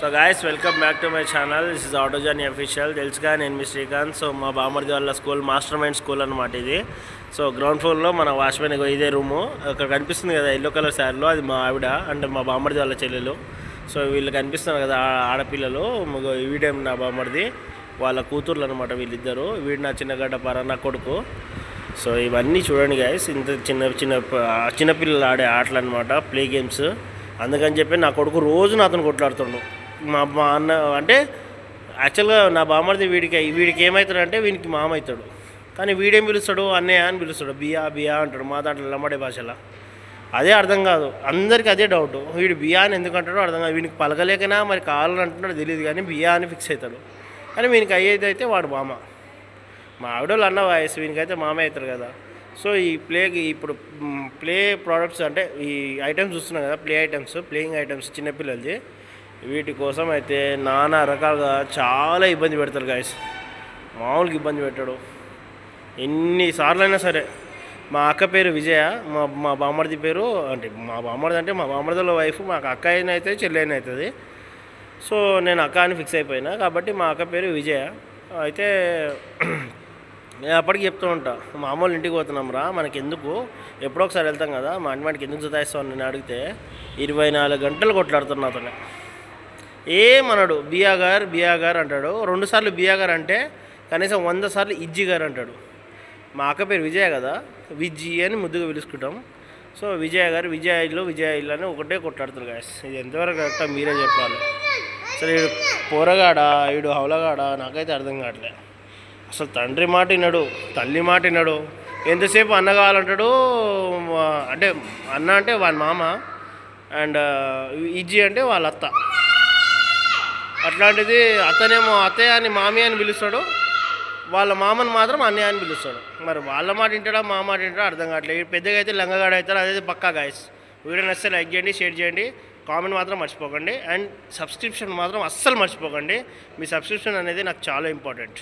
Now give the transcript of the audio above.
So guys welcome back to my channel. This is auto journey official. తెలుసుగా నేను మీ Srikanth. So మా బామర్ది వాళ్ళ స్కూల్ మాస్టర్ మైండ్ స్కూల్ అనమాట ఇది. సో గ్రౌండ్ ఫ్లోర్లో మన వాచ్మెన్ ఇదే రూము. అక్కడ కనిపిస్తుంది కదా ఎల్లో కలర్ శారీలో, అది మా ఆవిడ అంటే మా బామర్ది వాళ్ళ చెల్లెలు. సో వీళ్ళు కనిపిస్తున్నారు కదా ఆడపిల్లలు, వీడేం నా బామర్ది వాళ్ళ కూతుర్లు అనమాట వీళ్ళిద్దరు. వీడు నా చిన్నగడ్డ నా కొడుకు. సో ఇవన్నీ చూడండి గాయస్, ఇంత చిన్నపిల్లలు ఆడే ఆటలు అనమాట, ప్లే గేమ్స్. అందుకని చెప్పి నా కొడుకు రోజు నాతో కొట్లాడుతున్నాడు. మా అన్న అంటే యాక్చువల్గా నా బామర్ది వీడికి ఏమవుతాడంటే వీనికి మామ అవుతాడు, కానీ వీడేం పిలుస్తాడు అన్నయ్య అని పిలుస్తాడు. బియా అంటాడు మా దాంట్లో లమ్మడే భాషలో. అదే అర్థం కాదు, అందరికీ అదే డౌట్, వీడు బియా అని ఎందుకు అంటాడో అర్థం కాదు. వీనికి పలకలేకనా మరి కావాలని అంటున్నాడు తెలియదు, కానీ బియా అని ఫిక్స్ అవుతాడు. కానీ వీనికి అయ్యేది అయితే వాడు మామ. మా ఆవిడోళ్ళు అన్న వయసు, వీనికైతే మామే అవుతారు కదా. సో ఈ ఇప్పుడు ప్లే ప్రోడక్ట్స్ అంటే ఈ ఐటమ్స్ చూస్తున్నాం కదా, ప్లే ఐటమ్స్, ప్లేయింగ్ ఐటమ్స్ చిన్నపిల్లలది. వీటి కోసం అయితే నానా రకాలుగా చాలా ఇబ్బంది పెడతారు గాయస్. మామూలుగా ఇబ్బంది పెట్టాడు ఎన్నిసార్లు అయినా సరే. మా అక్క పేరు విజయ, మా బామర్ది పేరు అంటే మా బామర్దిలో వైఫ్ మాకు అక్క అయినా అవుతుంది, చెల్లి అయినా అవుతుంది. సో నేను అక్క అని ఫిక్స్ అయిపోయినా కాబట్టి మా అక్క పేరు విజయ. అయితే నేను అప్పటికి చెప్తూ ఉంటా, మా అమ్మోళ్ళ ఇంటికి పోతున్నాం రా, మనకి ఎందుకు, ఎప్పుడో ఒకసారి వెళ్తాం కదా, మా అన్నవాడికి ఎందుకు జతాయిస్తావు నేను అడిగితే 24 గంటలు కొట్లాడుతున్నా అతను. ఏమన్నాడు బియా గారు అంటాడు. 2 సార్లు బియా గారు అంటే కనీసం 100 సార్లు ఇజ్జి గారు అంటాడు. మా అక్క పేరు విజయ కదా, విజ్జి అని ముద్దుగా పిలుచుకుంటాం. సో విజయ ఇల్లు అని ఒకటే కొట్లాడుతారు గాయస్. ఇది ఎంతవరకు కరెక్టా మీరే చెప్పాలి. అసలు వీడు పోరగాడా, వీడు హౌలగాడా, నాకైతే అర్థం కావట్లే. అసలు తండ్రి మాట విన్నాడు, తల్లి మాట విన్నాడు. ఎంతసేపు అన్న కావాలంటాడు. అంటే అన్న అంటే వాళ్ళ మామ, అండ్ ఇజ్జి అంటే వాళ్ళ అత్త. అట్లాంటిది అతనేమో అత్తయ్య అని మామి అని పిలుస్తాడు, వాళ్ళ మామని మాత్రం అన్నయ్య అని పిలుస్తాడు. మరి వాళ్ళ మాట వింటాడా మా మాట వింటాడా అర్థం కావట్లేదు. పెద్దగా అయితే లంగగాడ అవుతాడు, అదైతే పక్కా గాయస్. వీడియో నచ్చితే లైక్ చేయండి, షేర్ చేయండి, కామెంట్ మాత్రం మర్చిపోకండి, అండ్ సబ్స్క్రిప్షన్ మాత్రం అస్సలు మర్చిపోకండి. మీ సబ్స్క్రిప్షన్ అనేది నాకు చాలా ఇంపార్టెంట్.